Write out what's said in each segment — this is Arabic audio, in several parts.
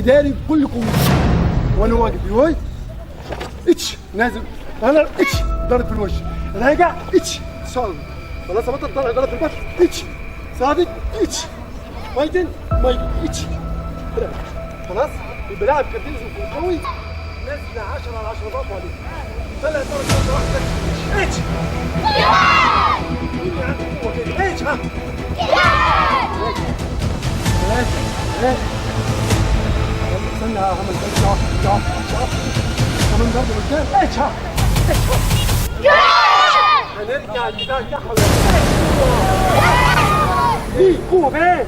داري بكل قوه وانا واقف يوي اتش نازل انا اتش ضرب في الوجه راجع اتش صعب خلاص بطل طلع ضرب في البطن اتش صادق اتش مايدن اتش خلاص يبقى لاعب كابتن قوي نزل 10 على 10 ضغط عليه طلع ضرب واحده اتش اتش ها استنى يا محمد كمان ضربه قدام اتش ها هنرجع الدفاع بتاعها دي قوه فين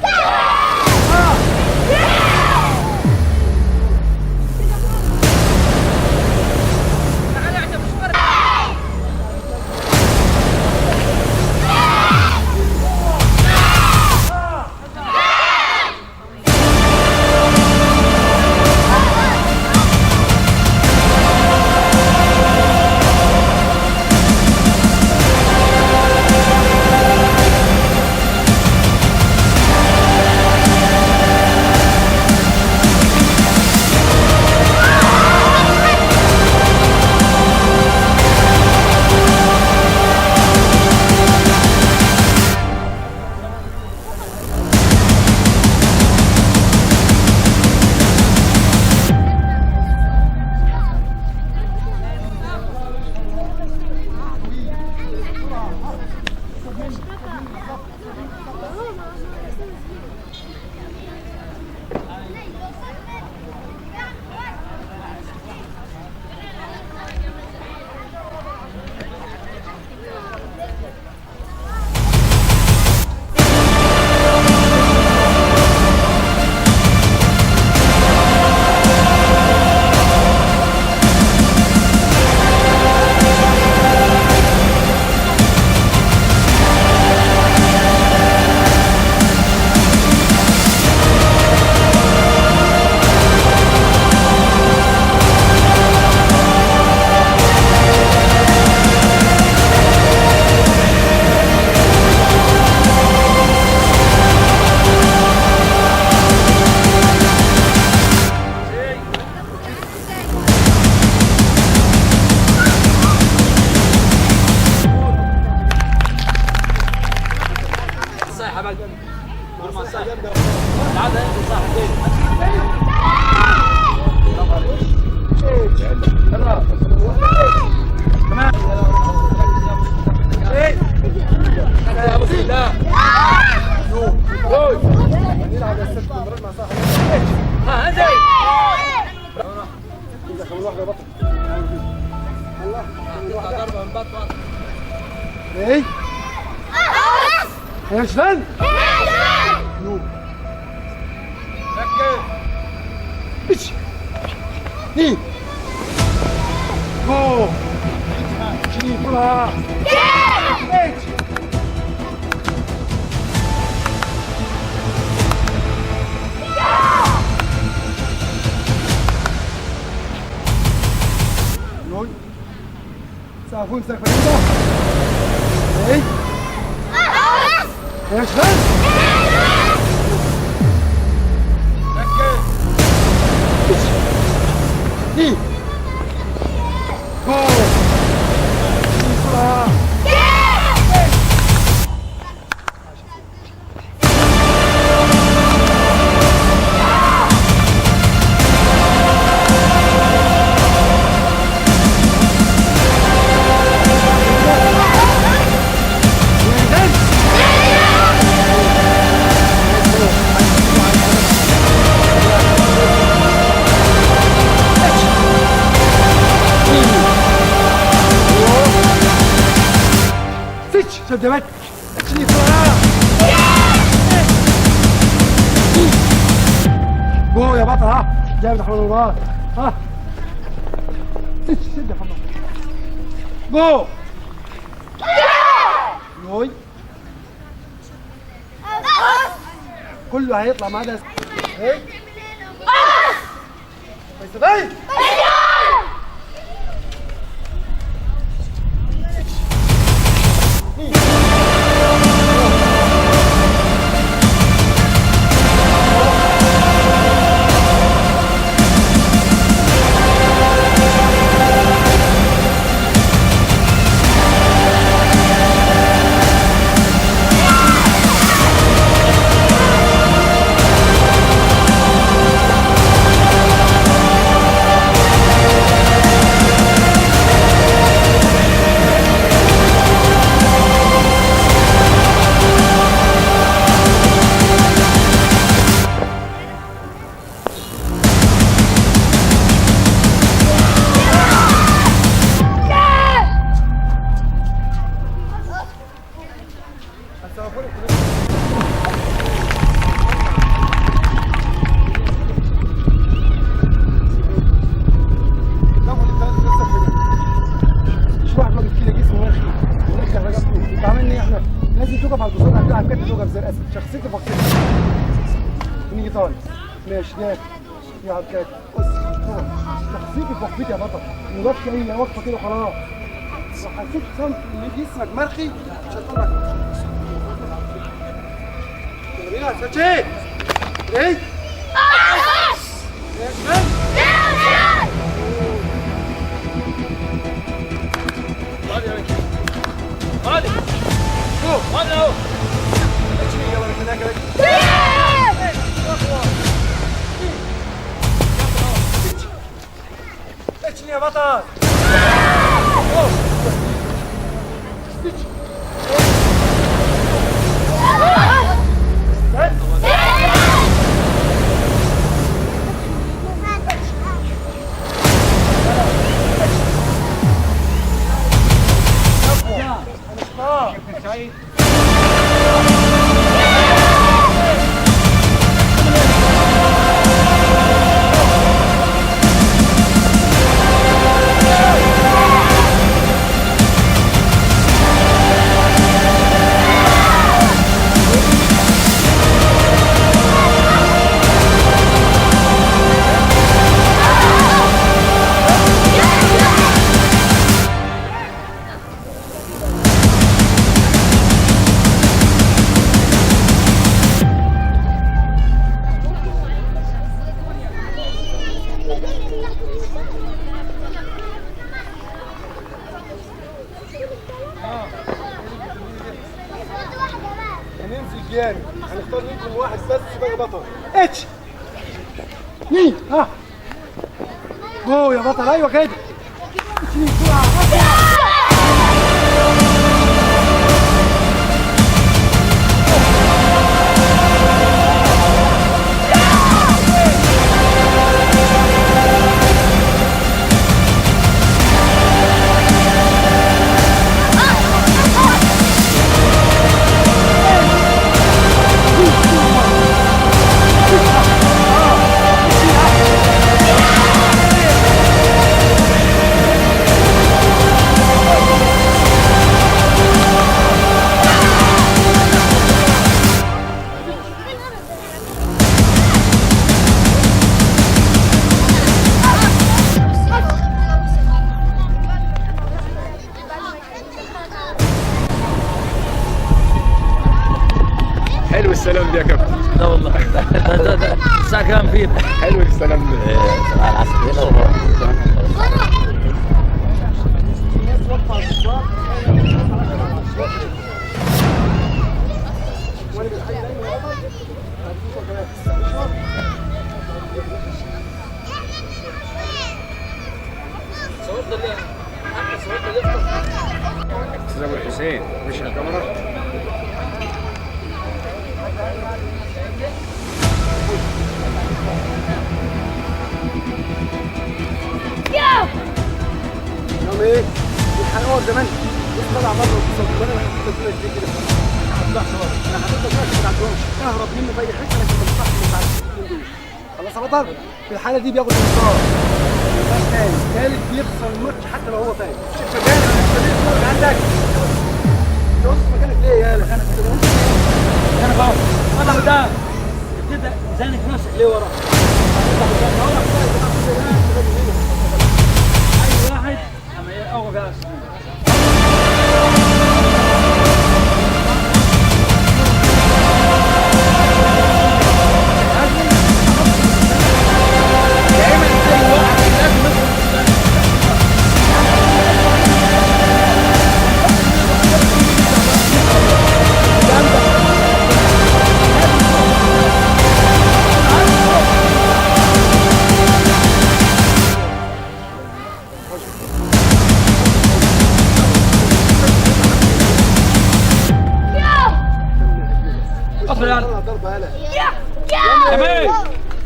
ايه يا شباب نو ركز اتش ني جو شني كلها اتش نوي سافون سافون ايه يا شباب ركز دي جو بسرعة شدمت شني بسرعة جو يا بطل ها جايب رحمة الله ها شد يا محمد جو نوي كله هيطلع ما عدا ايه فيصل زي الاسد، شخصيتي فقيره. نيجي طالع ماشي داخل يا عبد بص شخصيتي فقيره يا بطل، وقفت اي وقفه كده خلاص. لو حسيت صمت ان جسمك مرخي مش هتطلع. يلا بينا ساتشي ايه؟ هادي هادي اهو يلا من هناك اتشني يا بطل. هننزل جامد، هنختار منكم واحد بس بقى بطل. اتش مين؟ ها جو يا بطل. ايوه كده. اتش مين بسرعه. حلو السلام ده يا كابتن. لا والله الساعة كام فيه؟ حلو السلام ده. صباح العسل. استاذ ابو الحسين مش الكاميرا. نعم ايه؟ الحلاوه زمان بص طلع بره وتصور انا حطيت لك دي كده. انا حطيت لك ما تعدهمش، اهرب منه في اي حته لكن ما تطلعش من بعد. خلاص يا بطل، في الحاله دي بياخد انذار. يبقى الثالث بيخسر الماتش حتى لو هو فايز. شوف مكانك عندك. انت واقف مكانك ليه يالا؟ انا بقف انا قدام كده زانك نفسك ليه ورا اي واحد اما اول جالس دايما اي واحد لازم كمان.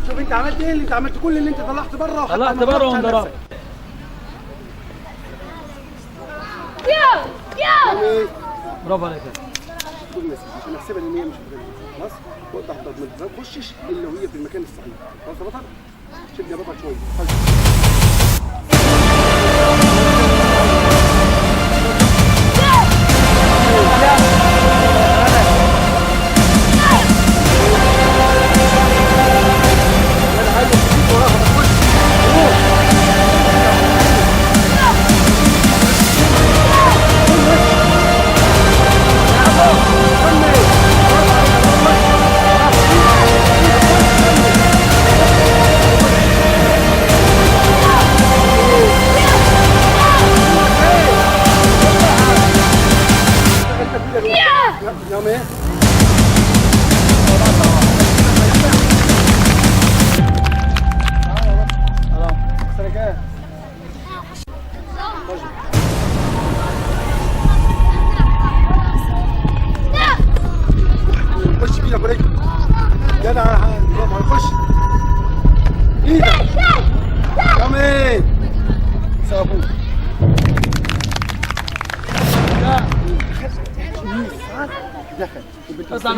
شوف انت عملت ايه؟ اللي انت عملت كل اللي انت طلعت بره طلعت بره وانضربت. برافو عليك. عشان احسبها ان هي مش مغنيه خلاص. وقت ما تخشش الا وهي في المكان الصحيح. خلاص يا بطل؟ شد يا بطل شويه.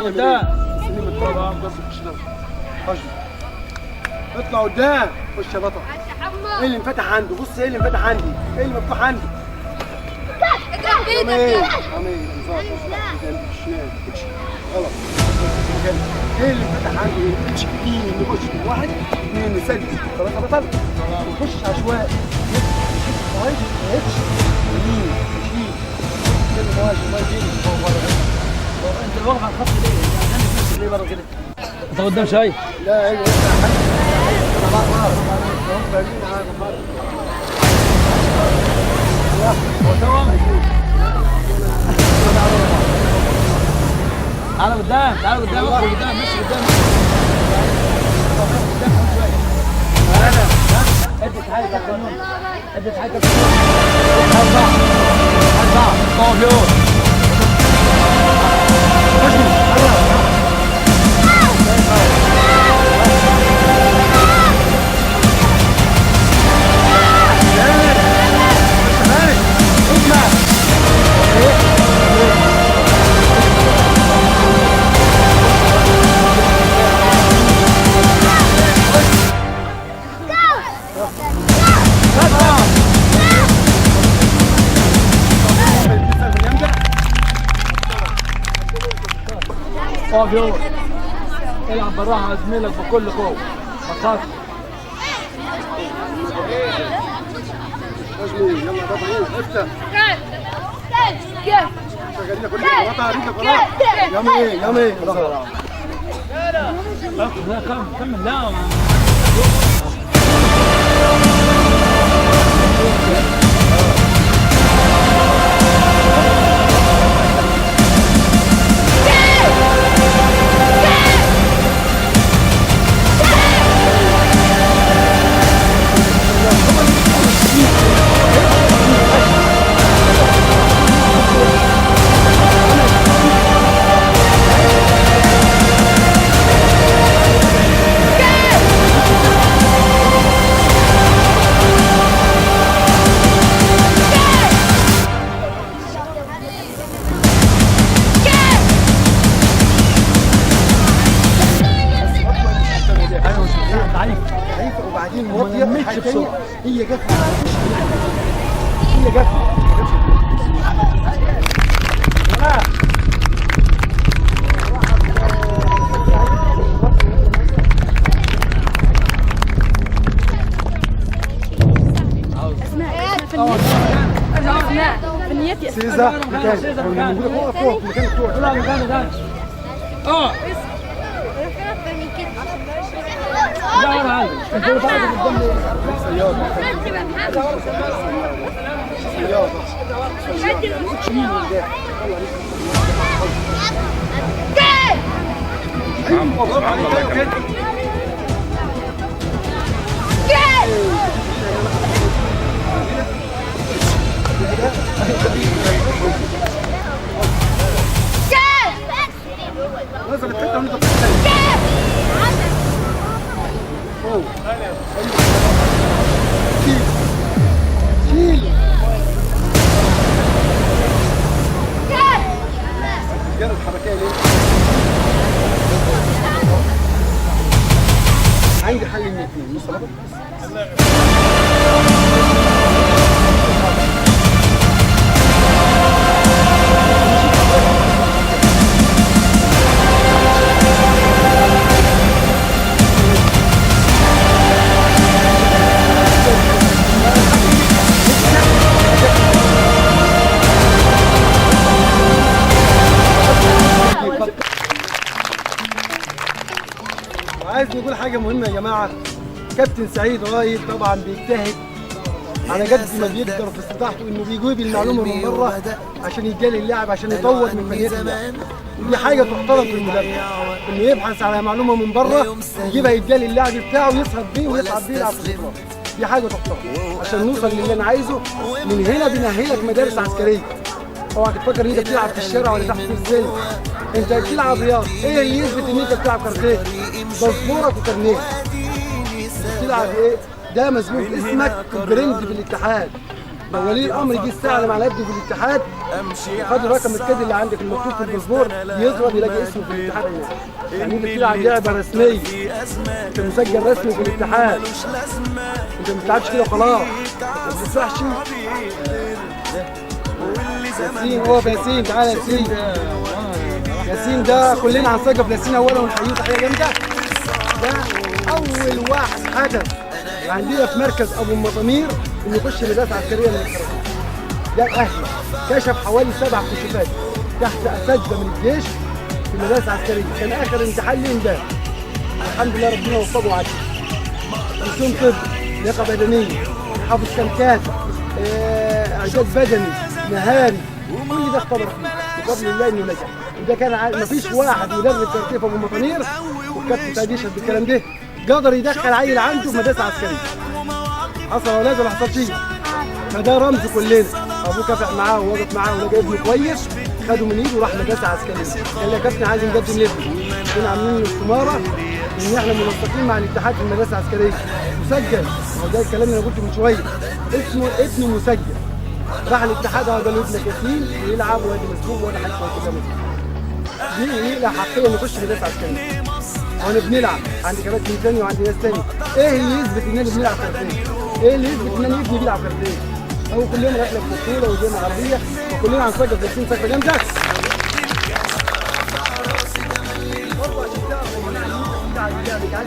قدام. مستنيين من الطرف بس خش ده. خش. اطلع قدام. خش يا بطل. ايه اللي انفتح عنده؟ بص ايه اللي انفتح عندي؟ ايه اللي مفتوح عندي؟ امين امين انزار الشمال غلط. ايه اللي انفتح عندي؟ ايه؟ نخش واحد اثنين نسجل ثلاثة بطل نخش عشوائي طيب اتش يمين يشيل كده ماشي ما يجيني انت واقف على الخط ليه؟ عشان نفسك ليه بره كده؟ انت قدام شويه. لا ايوه انا تعالى قدام تعالى قدام اخرج قدام مشي قدام ادي حاجه يا قانون ادي حاجه اقف يلا العب بالراحه على زميلك بكل قوه ما تخافش. يلا يا بابا ايه افتح شغالين كلنا قطع رجلك وراك يلا ايه لا كمل لا وبعدين موطيه حاجه ثانيه هي جت هي جت فنيتي سيزا مكان فوق مكان فوق لا مكان اكتر من كده لا انا عندي انت بتعرف قدام سيارة نزلت حته وانت بتتكلم شيل جرد حركيه ليه؟ عندي حل من الاثنين مش صعب عايز نقول حاجة مهمة يا جماعة. كابتن سعيد رايد طبعا بيجتهد على قد ما بيقدر في استطاعته انه بيجيب المعلومة من بره عشان يجالي اللاعب عشان يطور من فنيات اللاعب. ودي حاجة تحترم في المدرب انه يبحث على معلومة من بره يجيبها يجالي اللاعب بتاعه ويصعد بيه ويصعد بيه يلعب في البطولات. دي حاجة تحترم عشان نوصل للي انا عايزه. من هنا بنأهلك مدارس عسكرية. اوعى تفكر ان انت بتلعب في الشارع ولا تحت السلم. انت بتلعب رياضه، ايه اللي يثبت ان انت بتلعب كاراتيه؟ باسبورك وكارنيه. بتلعب ايه؟ ده مسبوق اسمك برنس في الاتحاد. لو ولي الامر يجي يستعلم على ابنه في الاتحاد وخد الرقم الكادي اللي عندك المكتوب في الباسبور، يضرب يلاقي اسمه في الاتحاد هناك. يعني انت بتلعب لعبه رسميه، انت مسجل رسمي في الاتحاد، انت ما بتلعبش كده وخلاص، ما بتدفعش. ياسين اقف يا ياسين، تعالى يا ياسين. ياسين ده كلنا هنسقف ياسين اولا ونحييه تحيه جامده. ده اول واحد حدث عندنا في مركز ابو المطامير انه يخش مدرسه عسكريه من الكراسي. ده الاهلي كشف حوالي 7 كشوفات تحت اساتذه من الجيش في مدرسه عسكريه، كان اخر امتحان ليه امبارح. الحمد لله ربنا وفقه وعدى. رسوم طب، لياقه بدنيه، حافظ كمكات، اعداد بدني، نهاري، كل ده اختبر فيه بفضل الله انه نجح. وده كان مفيش واحد مدرب ترتيب ابو المطامير والكابتن سعيد يشهد بالكلام ده قدر يدخل عيل عنده في مدرسه عسكريه. حصل ولا ولا حصل شيء؟ فده رمز كلنا. ابوه كافح معاه ووقف معاه ولقى ابنه كويس، خده من ايده وراح مدرسه عسكريه. قال لي يا كابتن عايز نقدم لابني، كنا عاملين استماره ان احنا منسقين مع الاتحاد في المدرسه العسكريه. مسجل، هو ده الكلام اللي انا قلته من شويه، اسمه ابنه مسجل. راح الاتحاد قال له ابنك ياسين ويلعب وادي مسبوق ولا حاجه كده. دي له حقيه نخش مدرسه عسكريه. وانا بنلعب عندي كباتن تاني وعندي ناس تاني. ايه اللي يثبت اننا بنلعب كاراتيه؟ ايه اللي يثبت ان ابني بيلعب كاراتيه؟ هو كل يوم رحله في بطوله وجينا عربيه وكلنا هنسجل ياسين سقفه جامده. عايز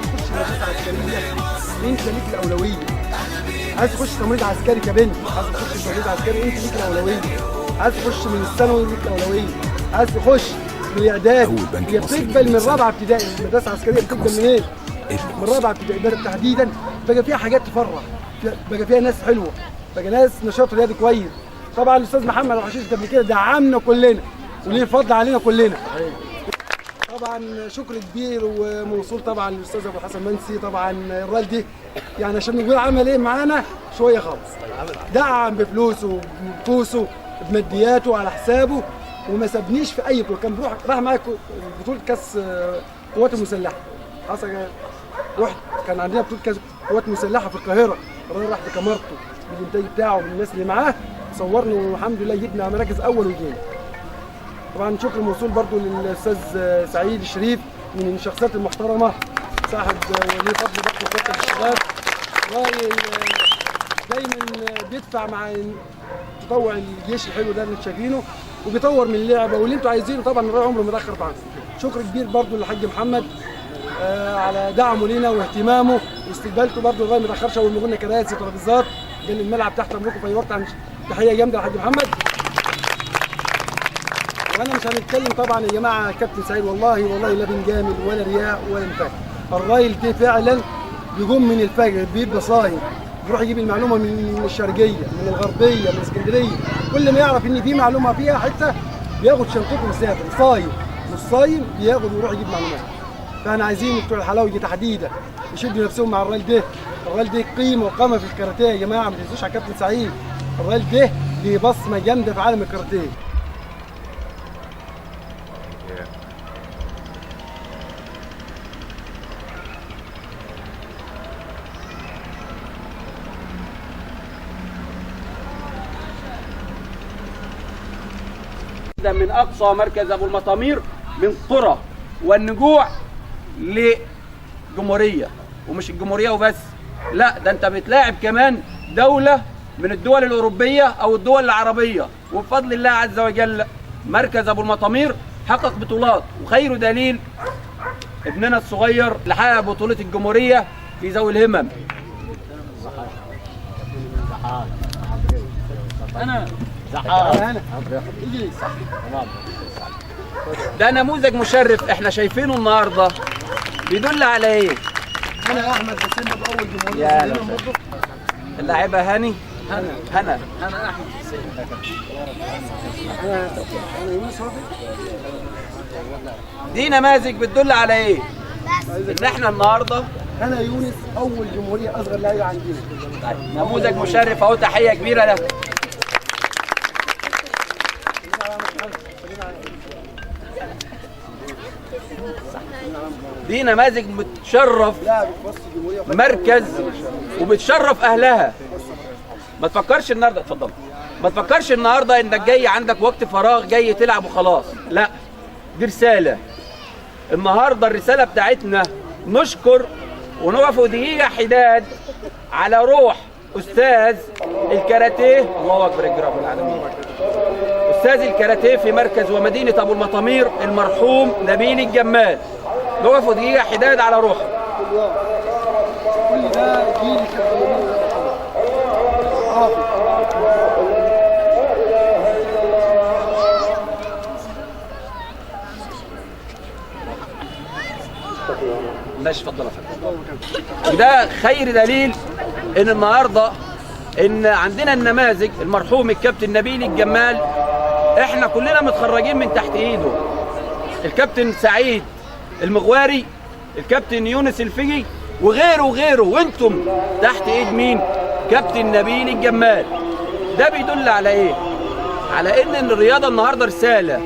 تخش مدرسه عسكريه انت ليك الاولويه. عايز تخش تمريض عسكري كبنت، عايز تخش تمريض عسكري انت ليك الاولويه. عايز تخش من الثانوي ليك الاولويه. عايز تخش من الاعداد، هي بتقبل من رابعه ابتدائي. المدرسه العسكريه بتقبل منين؟ من رابعه ابتدائي. ده تحديدا بقى فيها حاجات تفرح، بقى فيها ناس حلوه، بقى ناس نشاط رياضي كويس. طبعا الاستاذ محمد الحشيش قبل كده دعمنا كلنا وليه فضل علينا كلنا. طبعا شكر كبير وموصول طبعا للاستاذ ابو حسن منسي. طبعا الراجل ده يعني عشان نقول عمل ايه معانا شويه خالص، دعم بفلوسه بفلوسه بمادياته على حسابه وما سابنيش في اي بطوله. كان راح معايا بطوله كاس قوات المسلحه. حصل رحت كان عندنا بطوله كاس قوات مسلحه في القاهره، الراجل راح بكاميرته بالانتاج بتاعه بالناس اللي معاه صورنا والحمد لله جبنا مراكز اول وجينا. طبعا شكر موصول برضو للاستاذ سعيد الشريف من الشخصيات المحترمه، صاحب وليه فضل برضه في وقت الشباب، دايما بيدفع مع تطوع الجيش الحلو ده اللي شايفينه وبيطور من اللعبه واللي انتوا عايزينه. طبعا الراجل عمره ما اتاخر عنه. شكر كبير برضو للحاج محمد على دعمه لينا واهتمامه واستقبالته. برضو الراجل ما اتاخرش، اول ما قلنا كراسي ترابيزات قال الملعب تحت امركم في اي وقت. تحيه جامده للحاج محمد. وانا مش هنتكلم طبعا يا جماعه كابتن سعيد، والله لا بنجامل ولا رياء ولا نفاق. الراجل ده فعلا بيقوم من الفجر بيبقى صايم، بيروح يجيب المعلومه من الشرقيه من الغربيه من اسكندريه، كل ما يعرف ان في معلومه فيها حته بياخد شنطته ويسافر. صايم مش صايم بياخد ويروح يجيب معلومات. فاحنا عايزين بتوع الحلاوه دي تحديدا يشدوا نفسهم مع الراجل ده. الراجل ده قيمه وقامه في الكاراتيه يا جماعه، ما تنسوش على كابتن سعيد. الراجل ده ليه بصمه جامده في عالم الكاراتيه. من اقصى مركز ابو المطامير من قرى والنجوع لجمهوريه، ومش الجمهوريه وبس، لا ده انت بتلاعب كمان دوله من الدول الاوروبيه او الدول العربيه. وبفضل الله عز وجل مركز ابو المطامير حقق بطولات، وخير دليل ابننا الصغير اللي حقق بطوله الجمهوريه في ذوي الهمم. ده نموذج مشرف احنا شايفينه النهارده بيدل على ايه؟ انا احمد حسين اول جمهوريه اللاعبه هنا احمد حسين. انا يونس رافي. دي نماذج بتدل على ايه؟ ان احنا النهارده انا يونس اول جمهوريه اصغر لاعب عندنا. نموذج مشرف اهو، تحيه كبيره له. دي نماذج بتشرف مركز وبتشرف اهلها. ما تفكرش النهارده، اتفضل، ما تفكرش النهارده انك جاي عندك وقت فراغ جاي تلعب وخلاص، لا، دي رساله. النهارده الرساله بتاعتنا نشكر ونقف دقيقه حداد على روح استاذ الكاراتيه، الله اكبر يا رب العالمين، استاذ الكاراتيه في مركز ومدينه ابو المطامير المرحوم نبيل الجمال. نقف دقيقه حداد على روحه. كل ده جيل ماشي، اتفضل يا فندم. وده خير دليل ان النهارده ان عندنا النماذج، المرحوم الكابتن نبيل الجمال احنا كلنا متخرجين من تحت ايده، الكابتن سعيد المغواري، الكابتن يونس الفجي وغيره وغيره، وانتم تحت ايد مين؟ كابتن نبيل الجمال. ده بيدل على ايه؟ على ان الرياضه النهارده رساله،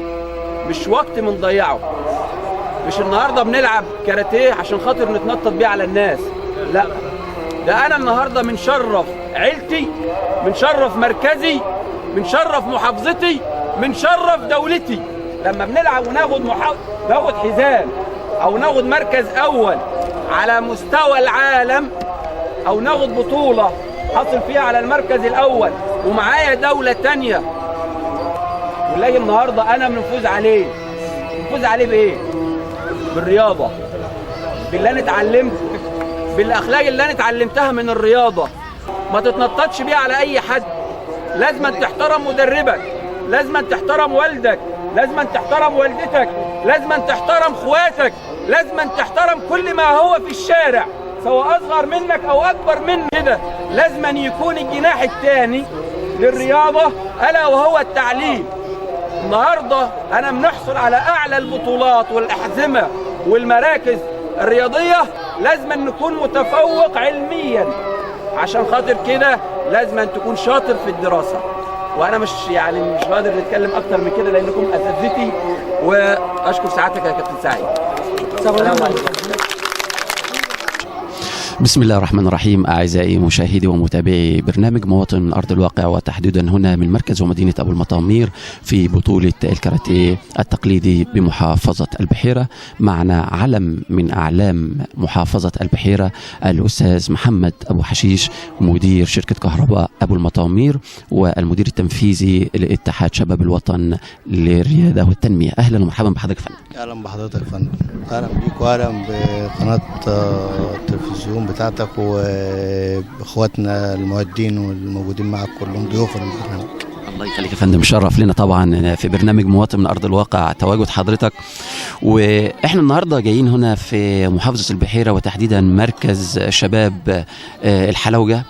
مش وقت بنضيعه. مش النهارده بنلعب كاراتيه عشان خاطر نتنطط بيه على الناس، لا، ده انا النهارده بنشرف عيلتي، بنشرف مركزي، بنشرف محافظتي، بنشرف دولتي. لما بنلعب وناخد ناخد حزام او ناخد مركز اول على مستوى العالم، او ناخد بطوله حصل فيها على المركز الاول ومعايا دوله تانيه، ونلاقي النهارده انا بنفوز عليه. بنفوز عليه بايه؟ بالرياضه، باللي انا اتعلمته، بالاخلاق اللي انا اتعلمتها من الرياضه. ما تتنططش بيها على اي حد. لازم تحترم مدربك، لازم تحترم والدك، لازم تحترم والدتك، لازم تحترم اخواتك، لازم تحترم كل ما هو في الشارع سواء اصغر منك او اكبر منك. كده لازم يكون الجناح الثاني للرياضه الا وهو التعليم. النهارده انا بنحصل على اعلى البطولات والاحزمه والمراكز الرياضيه، لازم نكون متفوق علميا. عشان خاطر كده لازم تكون شاطر في الدراسه. وانا مش قادر نتكلم اكتر من كده لانكم اساتذتي، واشكر سعادتك يا كابتن سعيد. السلام عليكم. بسم الله الرحمن الرحيم. أعزائي مشاهدي ومتابعي برنامج مواطن من أرض الواقع، وتحديدا هنا من مركز ومدينة أبو المطامير في بطولة الكاراتيه التقليدي بمحافظة البحيرة. معنا علم من أعلام محافظة البحيرة الأستاذ محمد أبو حشيش، مدير شركة كهرباء أبو المطامير والمدير التنفيذي لاتحاد شباب الوطن للريادة والتنمية. أهلا ومرحبا بحضرتك يا فندم. اهلا بحضرتك يا فندم، اهلا بيك واهلا بقناه التلفزيون بتاعتك واخواتنا المؤدين والموجودين معك كلهم ضيوف البرنامج. الله يخليك يا فندم، شرف لنا طبعا في برنامج مواطن من ارض الواقع تواجد حضرتك. واحنا النهارده جايين هنا في محافظه البحيره وتحديدا مركز شباب الحلوجه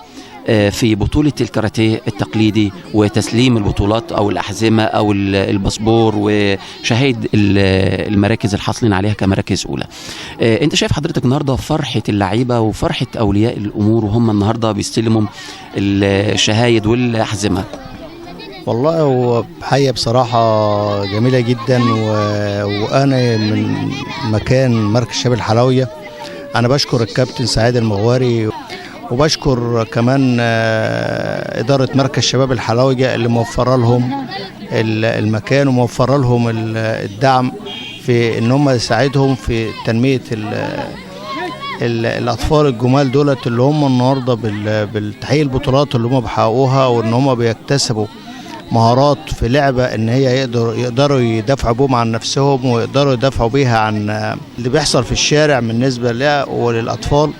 في بطولة الكاراتيه التقليدي وتسليم البطولات أو الأحزمة أو الباسبور وشهايد المراكز الحاصلين عليها كمراكز أولى. أنت شايف حضرتك النهاردة فرحة اللعيبة وفرحة أولياء الأمور وهم النهاردة بيستلموا الشهايد والأحزمة؟ والله هو حقيقة بصراحة جميلة جدا، وأنا من مكان مركز شباب الحلوية أنا بشكر الكابتن سعيد المغواري، وبشكر كمان إدارة مركز شباب الحلوية اللي موفرة لهم المكان وموفرة لهم الدعم في إن هم يساعدهم في تنمية الأطفال الجمال دولت اللي هم النهارده بالتحقيق البطولات اللي هم بيحققوها، وإن هم بيكتسبوا مهارات في لعبة إن هي يقدروا يدافعوا بهم عن نفسهم ويقدروا يدافعوا بيها عن اللي بيحصل في الشارع بالنسبة لها وللأطفال.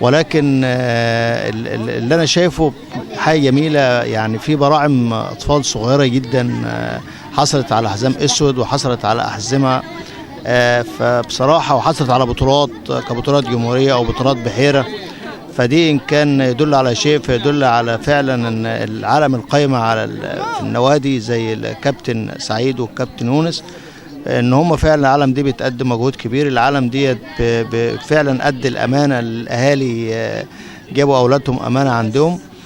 ولكن اللي أنا شايفه حاجة جميلة، يعني في براعم أطفال صغيرة جدا حصلت على حزام أسود وحصلت على أحزمة، فبصراحة وحصلت على بطولات كبطولات جمهورية أو بطولات بحيرة. فدي إن كان يدل على شيء فيدل على فعلا أن العالم القائمة على في النوادي زي الكابتن سعيد والكابتن يونس ان هم فعلا العالم دي بتقدم مجهود كبير. العالم دي فعلا قد الامانه، الاهالي جابوا اولادهم امانه عندهم،